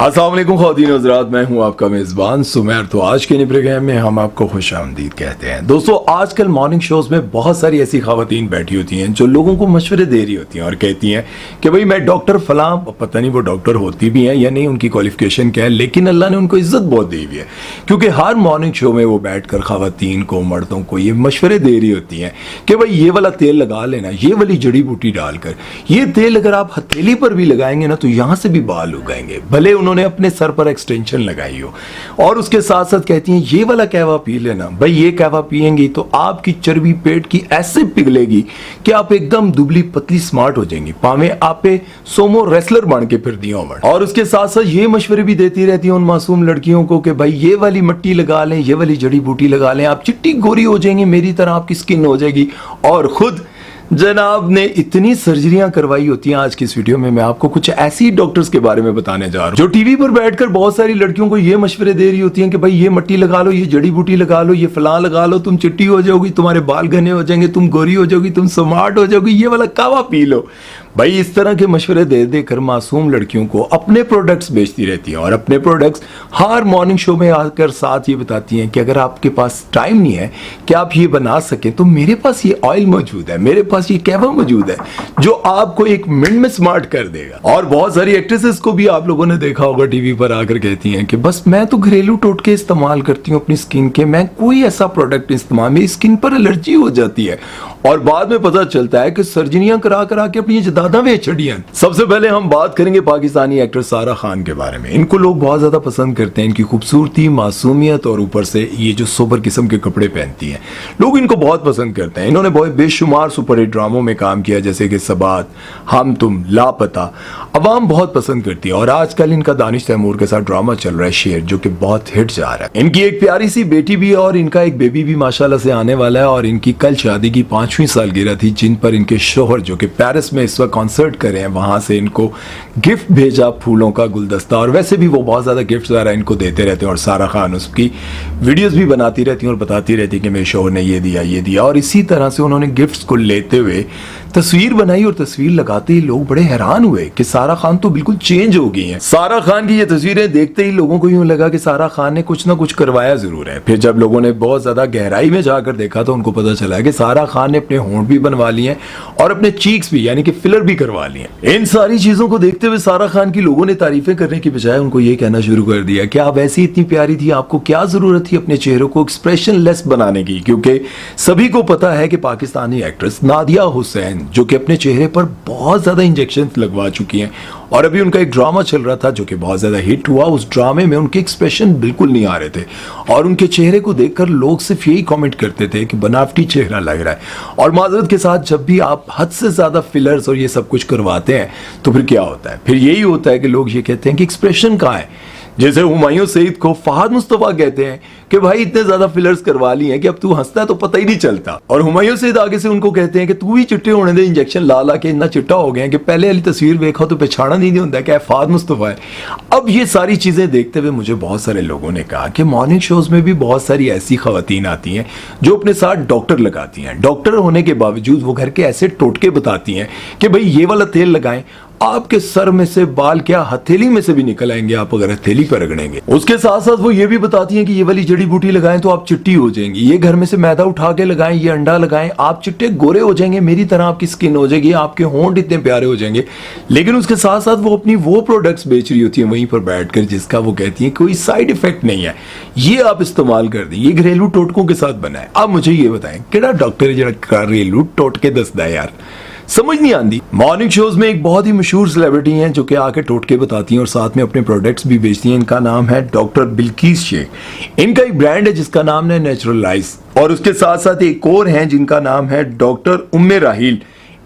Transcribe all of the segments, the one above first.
अस्सलाम वालेकुम ख़वातीन हज़रात, मैं हूं आपका मेज़बान सुमेर। तो आज के प्रोग्राम में हम आपको खुशामदीद कहते हैं। दोस्तों, आजकल मॉर्निंग शोज़ में बहुत सारी ऐसी ख़वातीन बैठी होती हैं जो लोगों को मशवरे दे रही होती हैं और कहती हैं कि भाई मैं डॉक्टर फलां, पता नहीं वो डॉक्टर होती भी हैं या नहीं, उनकी क्वालिफिकेशन क्या है, लेकिन अल्लाह ने उनको इज्जत बहुत दी हुई है क्योंकि हर मॉर्निंग शो में वो बैठ कर ख़वातीन को, मर्दों को ये मशवरे दे रही होती हैं कि भाई ये वाला तेल लगा लेना, ये वाली जड़ी बूटी डालकर, ये तेल अगर आप हथेली पर भी लगाएंगे ना तो यहाँ से भी बाल उगाएंगे, भले उन्होंने अपने सर पर एक्सटेंशन लगाई हो। और उसके साथ साथ कहती हैं ये वाला कहवा पी लेना, भाई ये कहवा पिएंगी तो आपकी चर्बी पेट की ऐसे पिघलेगी कि आप एकदम दुबली पतली स्मार्ट हो जाएंगी, पावे आप सोमो रेसलर बन के फिर दियो। और उसके साथ साथ ये मशवरे भी देती रहती है उन मासूम लड़कियों को कि भाई ये वाली मिट्टी लगा लें, ये वाली जड़ी बूटी लगा लें, आप चिट्टी गोरी हो जाएंगी, मेरी तरह आपकी स्किन हो जाएगी। और खुद जनाब ने इतनी सर्जरियां करवाई होती हैं। आज की इस वीडियो में मैं आपको कुछ ऐसी डॉक्टर्स के बारे में बताने जा रहा हूं जो टीवी पर बैठकर बहुत सारी लड़कियों को ये मशवरे दे रही होती हैं कि भाई ये मिट्टी लगा लो, ये जड़ी बूटी लगा लो, ये फलां लगा लो, तुम चिट्टी हो जाओगी, तुम्हारे बाल घने हो जाएंगे, तुम गोरी हो जाओगी, तुम स्मार्ट हो जाओगी, ये वाला कावा पी लो। भाई इस तरह के मशवरे दे देकर मासूम लड़कियों को अपने प्रोडक्ट्स बेचती रहती हैं और अपने प्रोडक्ट्स हर मॉर्निंग शो में आकर साथ ये बताती हैं कि अगर आपके पास टाइम नहीं है कि आप ये बना सकें तो मेरे पास ये ऑयल मौजूद है, मेरे पास ये कहवा मौजूद है जो आपको एक मिनट में स्मार्ट कर देगा। और बहुत सारी एक्ट्रेसेस को भी आप लोगों ने देखा होगा टीवी पर आकर कहती हैं कि बस मैं तो घरेलू टोटके इस्तेमाल करती हूँ अपनी स्किन के, मैं कोई ऐसा प्रोडक्ट इस्तेमाल, मेरी स्किन पर एलर्जी हो जाती है। और बाद में पता चलता है कि सर्जरियां करा करा के अपनी दादा वे छड़ियां। सबसे पहले हम बात करेंगे पाकिस्तानी एक्टर सारा खान के बारे में। इनको लोग बहुत ज्यादा पसंद करते हैं, इनकी खूबसूरती, मासूमियत और ऊपर से ये जो सोबर किस्म के कपड़े पहनती हैं, लोग इनको बहुत पसंद करते हैं। इन्होंने बहुत बेशुमार सुपरहिट ड्रामों में काम किया जैसे कि सबात, हम तुम, लापता, अवाम बहुत पसंद करती है। और आजकल इनका दानिश तैमूर के साथ ड्रामा चल रहा है शेर, जो कि बहुत हिट जा रहा है। इनकी एक प्यारी सी बेटी भी है और इनका एक बेबी भी माशाल्लाह से आने वाला है। और इनकी कल शादी की 5वीं सालगिरह थी, जिन पर इनके शोहर जो कि पेरिस में इस वक्त कॉन्सर्ट कर रहे हैं, वहां से इनको गिफ्ट भेजा, फूलों का गुलदस्ता। और वैसे भी वो बहुत ज्यादा गिफ्ट वगैरह इनको देते रहते हैं और सारा खान उसकी वीडियोस भी बनाती रहती हैं और बताती रहती है कि मेरे शोहर ने ये दिया, ये दिया। और इसी तरह से उन्होंने गिफ्ट्स को लेते हुए तस्वीर बनाई और तस्वीर लगाते ही लोग बड़े हैरान हुए कि सारा खान तो बिल्कुल चेंज हो गई हैं। सारा खान की ये तस्वीरें देखते ही लोगों को यूं लगा कि सारा खान ने कुछ ना कुछ करवाया जरूर है। फिर जब लोगों ने बहुत ज्यादा गहराई में जाकर देखा तो उनको पता चला कि सारा खान ने अपने होंठ भी बनवा लिए और अपने चीक्स भी, यानी कि फिलर भी करवा लिए। इन सारी चीजों को देखते हुए सारा खान की लोगों ने तारीफें करने की बजाय उनको ये कहना शुरू कर दिया कि आप ऐसी इतनी प्यारी थी, आपको क्या जरूरत थी अपने चेहरे को एक्सप्रेशन लेस बनाने की। क्योंकि सभी को पता है कि पाकिस्तानी एक्ट्रेस नादिया हुसैन जो कि अपने चेहरे पर बहुत ज्यादा इंजेक्शन लगवा चुकी हैं और अभी उनका एक ड्रामा चल रहा था जो कि बहुत ज्यादा हिट हुआ। उस ड्रामे में उनके एक्सप्रेशन बिल्कुल नहीं आ रहे थे और उनके चेहरे को देखकर लोग सिर्फ यही कमेंट करते थे कि बनावटी चेहरा लग रहा है। और माजरत के साथ जब भी आप हद से ज्यादा फिलर्स और ये सब कुछ करवाते हैं तो फिर क्या होता है, फिर यही होता है कि लोग ये कहते हैं कि एक्सप्रेशन कहाँ है। जैसे हुमायूं सईद को फहद मुस्तफा कहते हैं कि भाई इतने ज्यादा फिलर्स करवा लिए हैं कि अब तू हंसता है तो पता ही नहीं चलता। और हुमायूं सईद आगे से उनको कहते हैं कि तू ही चिट्टे होने दे, इंजेक्शन ला ला के इतना चिट्टा हो गया कि पहले वाली तस्वीर देखा तो पहचाना नहीं होता कि फहद मुस्तफा है। अब ये सारी चीजें देखते हुए मुझे बहुत सारे लोगों ने कहा कि मॉर्निंग शोज में भी बहुत सारी ऐसी खवातीन आती हैं जो अपने साथ डॉक्टर लगाती हैं। डॉक्टर होने के बावजूद वो घर के ऐसे टोटके बताती हैं कि भाई ये वाला तेल लगाएं, आपके सर में से बाल क्या हथेली में से भी निकल आएंगे आप अगर हथेली पर रगड़ेंगे। उसके साथ साथ वो ये भी बताती हैं कि ये वाली जड़ी बूटी लगाएं तो आप चिट्टी हो जाएंगी, ये घर में से मैदा उठा के लगाएं, ये अंडा लगाएं, आप चिट्टे गोरे हो जाएंगे, मेरी तरह आपकी स्किन हो जाएगी, आपके होंठ इतने प्यारे हो जाएंगे। लेकिन उसके साथ साथ वो अपनी वो प्रोडक्ट्स बेच रही होती है वहीं पर बैठकर जिसका वो कहती है कोई साइड इफेक्ट नहीं है, ये आप इस्तेमाल कर दें, ये घरेलू टोटकों के साथ बना है। अब मुझे ये बताएं केड़ा डॉक्टर है जो घरेलू टोटके दसदा है यार, समझ नहीं आती। मॉर्निंग शोज में एक बहुत ही मशहूर सेलिब्रिटी हैं जो कि आके टोटके बताती हैं और साथ में अपने प्रोडक्ट्स भी बेचती हैं। इनका नाम है डॉक्टर बिल्किस शेख। इनका एक ब्रांड है जिसका नाम है नेचुरलाइज और उसके साथ साथ एक और हैं जिनका नाम है डॉक्टर उम्मे राहील।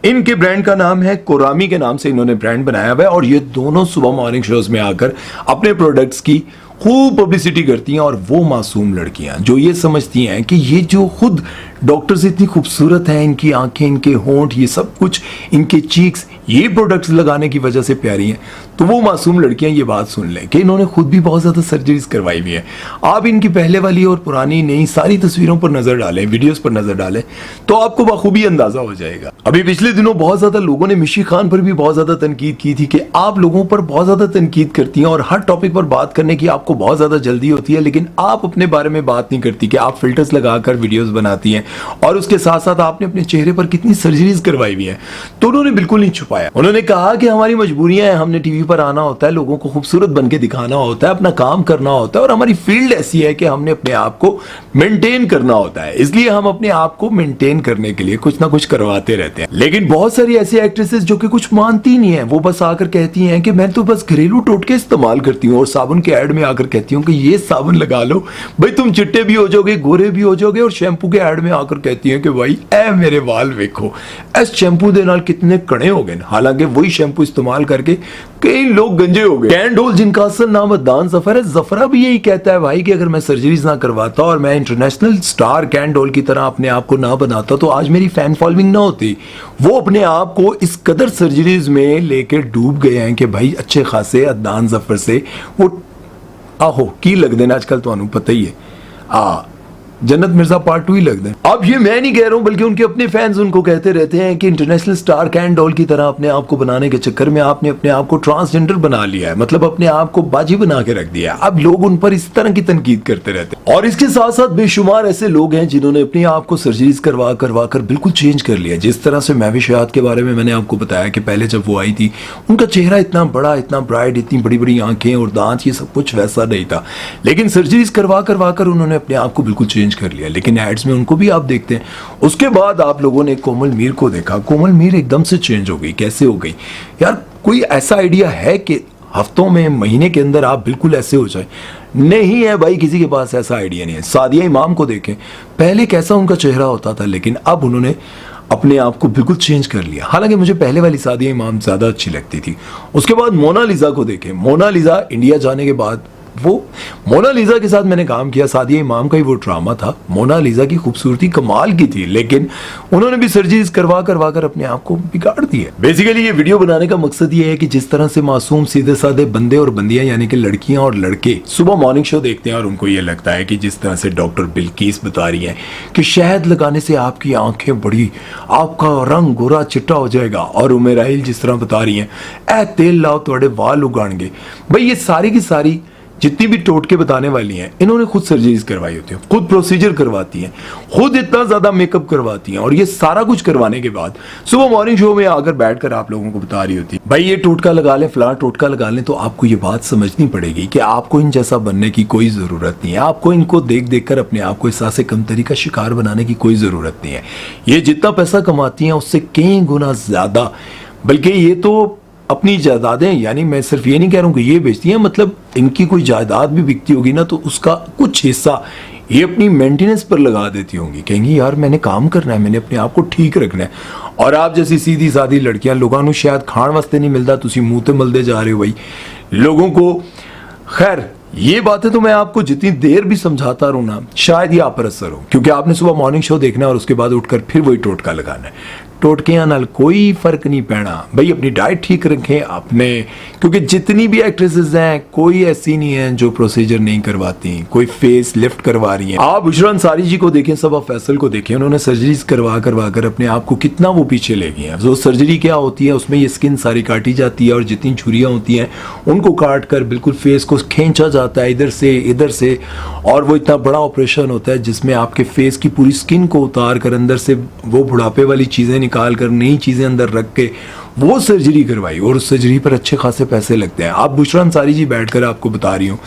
इनके ब्रांड का नाम है कोरामी के नाम से इन्होंने ब्रांड बनाया हुआ है और ये दोनों सुबह मॉर्निंग शोज में आकर अपने प्रोडक्ट्स की खूब पब्लिसिटी करती हैं। और वो मासूम लड़कियां जो ये समझती हैं कि ये जो खुद डॉक्टर्स इतनी खूबसूरत हैं, इनकी आंखें, इनके होंठ, ये सब कुछ, इनके चीक्स, ये प्रोडक्ट्स लगाने की वजह से प्यारी हैं। तो वो मासूम लड़कियां ये बात सुन लें कि इन्होंने खुद भी बहुत ज़्यादा सर्जरीज करवाई हुई है। आप इनकी पहले वाली और पुरानी नई सारी तस्वीरों पर नजर डालें, वीडियोस पर नजर डालें, तो आपको बखूबी अंदाजा हो जाएगा। अभी पिछले दिनों बहुत ज़्यादा लोगों ने मिशी खान पर भी बहुत ज़्यादा तनकीद की थी कि आप लोगों पर बहुत ज़्यादा तनकीद करती हैं और हर टॉपिक पर बात करने की आपको बहुत ज़्यादा जल्दी होती है, लेकिन आप अपने बारे में बात नहीं करती कि आप फिल्टर्स लगाकर वीडियोस बनाती हैं और उसके साथ साथ आपने अपने चेहरे पर कितनी सर्जरीज करवाई हुई है। तो उन्होंने बिल्कुल नहीं छुपाया। उन्होंने कहा कि हमारी मजबूरियां हैं, हमने टीवी पर आना होता है, लोगों को खूबसूरत बन के दिखाना होता है, अपना काम करना होता है और हमारी फील्ड ऐसी है कि हमने अपने आप को मेंटेन करना होता है, इसलिए हम अपने आप को मेंटेन करने के लिए कुछ ना कुछ करवाते रहते हैं। लेकिन बहुत सारी ऐसी एक्ट्रेसेस जो कि कुछ मानती नहीं है, वो बस आकर कहती हैं कि मैं तो बस घरेलू टोटके इस्तेमाल करती हूँ और साबुन के ऐड में आकर कहती हूँ कि ये साबुन लगा लो भाई, तुम चिट्टे भी हो जाओगे, गोरे भी हो जाओगे, और शैम्पू के ऐड में आकर कहती हैं कि भाई ए मेरे वाल देखो, इस शैम्पू दे नाल कितने कड़े हो गए। हालांकि वही शैम्पू इस्तेमाल करके कई लोग गंजे हो गए। कैन डोल, जिनका असल नाम अदनान जफर है, जफरा भी यही कहता है भाई कि अगर मैं सर्जरीज ना करवाता और मैं इंटरनेशनल स्टार कैन डोल की तरह अपने आप को ना बनाता तो आज मेरी फैन फॉलोइंग ना होती। वो अपने आप को इस कदर सर्जरीज में लेकर डूब गए हैं कि भाई अच्छे खासे अदनान जफर से वो आहो की लग देना, आजकल तो पता ही है जन्नत मिर्जा पार्ट 2 ही लग दें। अब ये मैं नहीं कह रहा हूं, बल्कि उनके अपने फैंस उनको कहते रहते हैं कि इंटरनेशनल स्टार कैन डॉल की तरह अपने आप को बनाने के चक्कर में आपने अपने आप को ट्रांसजेंडर बना लिया है, मतलब अपने आप को बाजी बना के रख दिया है। अब लोग उन पर इस तरह की तनकीद करते रहते हैं। और इसके साथ साथ बेशुमार ऐसे लोग हैं जिन्होंने अपने आप को सर्जरीज करवा कर बिल्कुल चेंज कर लिया। जिस तरह से महविश हयात के बारे में मैंने आपको बताया कि पहले जब वो आई थी उनका चेहरा इतना बड़ा, इतना ब्राइट, इतनी बड़ी बड़ी आंखें और दांत, ये सब कुछ वैसा नहीं था, लेकिन सर्जरीज करवा कर उन्होंने अपने आप को बिल्कुल चेंज कर लिया। लेकिन एड्स में उनको भी आप देखते हैं। उसके बाद आप लोगों ने कोमल मीर को देखा, कोमल मीर एकदम से चेंज हो गई। कैसे हो गई यार? कोई ऐसा आइडिया है कि हफ्तों में, महीने के अंदर आप बिल्कुल ऐसे हो जाए? नहीं है भाई, किसी के पास ऐसा आइडिया नहीं है। सादिया इमाम को देखें, पहले कैसा उनका चेहरा होता था, लेकिन अब उन्होंने अपने आप को बिल्कुल चेंज कर लिया। हालांकि मुझे पहले वाली सादिया इमाम ज्यादा अच्छी लगती थी। उसके बाद मोनालिसा को देखें, मोनालिसा इंडिया जाने के बाद, वो मोनालिसा के साथ मैंने काम किया, सादिया इमाम का ही वो ड्रामा था। मोनालिसा की खूबसूरती कमाल की थी, लेकिन उन्होंने भी सर्जरीज करवा कर अपने आप को बिगाड़ दिया। बेसिकली ये वीडियो बनाने का मकसद ये है कि जिस तरह से मासूम सीधे साधे बंदे और बंदियां, यानी कि लड़कियां और लड़के सुबह मॉर्निंग शो देखते हैं और उनको ये लगता है कि जिस तरह से डॉक्टर बिल्किस बता रही है कि शहद लगाने से आपकी आंखें बड़ी, आपका रंग गोरा चिट्टा हो जाएगा, और उमेराइल जिस तरह बता रही है ए तेल लाओ थोड़े वाल उगाएंगे। भाई ये सारी की सारी जितनी भी टोटके बताने वाली हैं, इन्होंने खुद सर्जरीज करवाई होती हैं, खुद प्रोसीजर करवाती हैं, खुद इतना ज्यादा मेकअप करवाती हैं, और ये सारा कुछ करवाने के बाद सुबह मॉर्निंग शो में आकर बैठकर आप लोगों को बता रही होती है भाई ये टोटका लगा लें, फलां टोटका लगा लें। तो आपको ये बात समझनी पड़ेगी कि आपको इन जैसा बनने की कोई जरूरत नहीं है। आपको इनको देख देख कर अपने आप को एहसास कमतरी का शिकार बनाने की कोई जरूरत नहीं है। ये जितना पैसा कमाती हैं उससे कई गुना ज्यादा, बल्कि ये तो अपनी जायदादें, यानी मैं सिर्फ ये नहीं कह रहा हूं कि ये बेचती हैं, मतलब इनकी कोई जायदाद भी बिकती होगी ना तो उसका कुछ हिस्सा ये अपनी मेंटेनेंस पर लगा देती होंगी। कहेंगी यार मैंने काम करना है, मैंने अपने आप को ठीक रखना है। और आप जैसी सीधी सादी लड़कियां, लोगों को शायद खाण वास्ते नहीं मिलता, तुसी मुंह ते मलदे जा रहे हो भाई लोगों को। खैर ये बातें तो मैं आपको जितनी देर भी समझाता रहूं ना, शायद ये आप पर असर हो, क्योंकि आपने सुबह मॉर्निंग शो देखना है और उसके बाद उठकर फिर वही टोटका लगाना है। टोटकियां नाल कोई फर्क नहीं पैना भाई, अपनी डाइट ठीक रखें अपने, क्योंकि जितनी भी एक्ट्रेसेस हैं कोई ऐसी नहीं है जो प्रोसीजर नहीं करवाती, कोई फेस लिफ्ट करवा रही हैं। आप बुशरा अंसारी जी को देखें, सबा फैसल को देखें, उन्होंने सर्जरीज करवा कर अपने आप को कितना वो पीछे ले गए हैं। जो सर्जरी क्या होती है, उसमें ये स्किन सारी काटी जाती है और जितनी झुर्रियां होती हैं उनको काट कर बिल्कुल फेस को खींचा जाता है इधर से, और वो इतना बड़ा ऑपरेशन होता है जिसमें आपके फेस की पूरी स्किन को उतार कर अंदर से वो बुढ़ापे वाली चीजें निकाल कर नई चीजें अंदर रख के वो सर्जरी करवाई, और उस सर्जरी पर अच्छे खासे पैसे लगते हैं। आप बुशरा अंसारी जी बैठकर आपको बता रही हूँ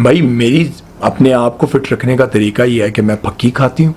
भाई, मेरी अपने आप को फिट रखने का तरीका ये है कि मैं पक्की खाती हूँ,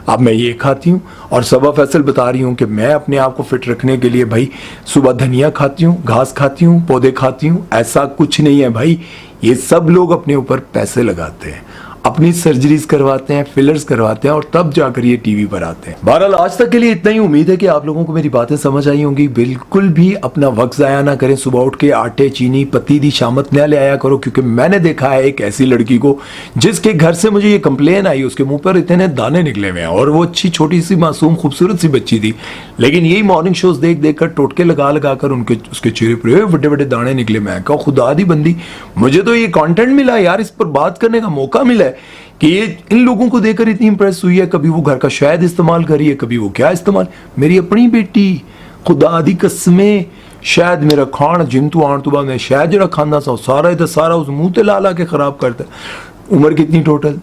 अब मैं ये खाती हूँ, और सबा फैसल बता रही हूँ कि मैं अपने आप को फिट रखने के लिए भाई सुबह धनिया खाती हूँ, घास खाती हूँ, पौधे खाती हूँ। ऐसा कुछ नहीं है भाई, ये सब लोग अपने ऊपर पैसे लगाते हैं। अपनी सर्जरीज करवाते हैं, फिलर्स करवाते हैं और तब जाकर ये टीवी पर आते हैं। बहरहाल आज तक के लिए इतना ही। उम्मीद है कि आप लोगों को मेरी बातें समझ आई होंगी। बिल्कुल भी अपना वक्त ज़ाया ना करें। सुबह उठ के आटे, चीनी, पत्ती दी शामत न ले आया करो, क्योंकि मैंने देखा है एक ऐसी लड़की को जिसके घर से मुझे ये कंप्लेन आई, उसके मुंह पर इतने दाने निकले हुए हैं और वो अच्छी छोटी सी मासूम खूबसूरत सी बच्ची थी, लेकिन यही मॉर्निंग शोज देख देख कर टोटके लगा लगा कर उसके चेहरे पर बड़े बड़े दाने निकले। मैं कहा खुदा दी बंदी, मुझे तो ये कंटेंट मिला यार, इस पर बात करने का मौका मिला है कि ये इन लोगों को देखकर इतनी इंप्रेस हुई है। कभी वो घर का शहद इस्तेमाल करी है, कभी वो क्या इस्तेमाल। मेरी अपनी बेटी, खुदा दी कसमें, शायद मेरा खान जिंतु आने तो बाद मैं शायद जरा खाना सा सारा इधर सारा उस मुंह ते ला ला के खराब करता है। उम्र कितनी टोटल?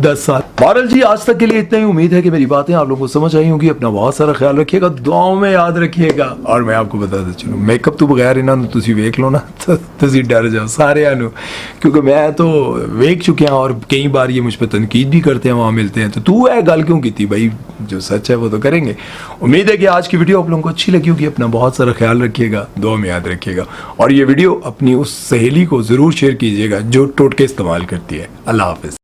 10 साल। बहरहाल जी आज तक के लिए इतना ही। उम्मीद है कि मेरी बातें आप लोगों को समझ आई होंगी। अपना बहुत सारा ख्याल रखिएगा, दुआओं में याद रखिएगा। और मैं आपको बताता चलूँ, मेकअप तो बगैर इन्होंने तुसी वेख लो ना तुसी डर जाओ सारे, क्योंकि मैं तो वेख चुके हैं और कई बार ये मुझ पर तनकीद भी करते हैं, वहाँ मिलते हैं। तो तू है गल क्यों की थी भाई, जो सच है वो तो करेंगे। उम्मीद है कि आज की वीडियो आप लोगों को अच्छी लगी होगी। अपना बहुत सारा ख्याल रखिएगा, दुआ में याद रखिएगा। और ये वीडियो अपनी उस सहेली को ज़रूर शेयर कीजिएगा जो टोटके इस्तेमाल करती है। अल्लाह हाफिज़।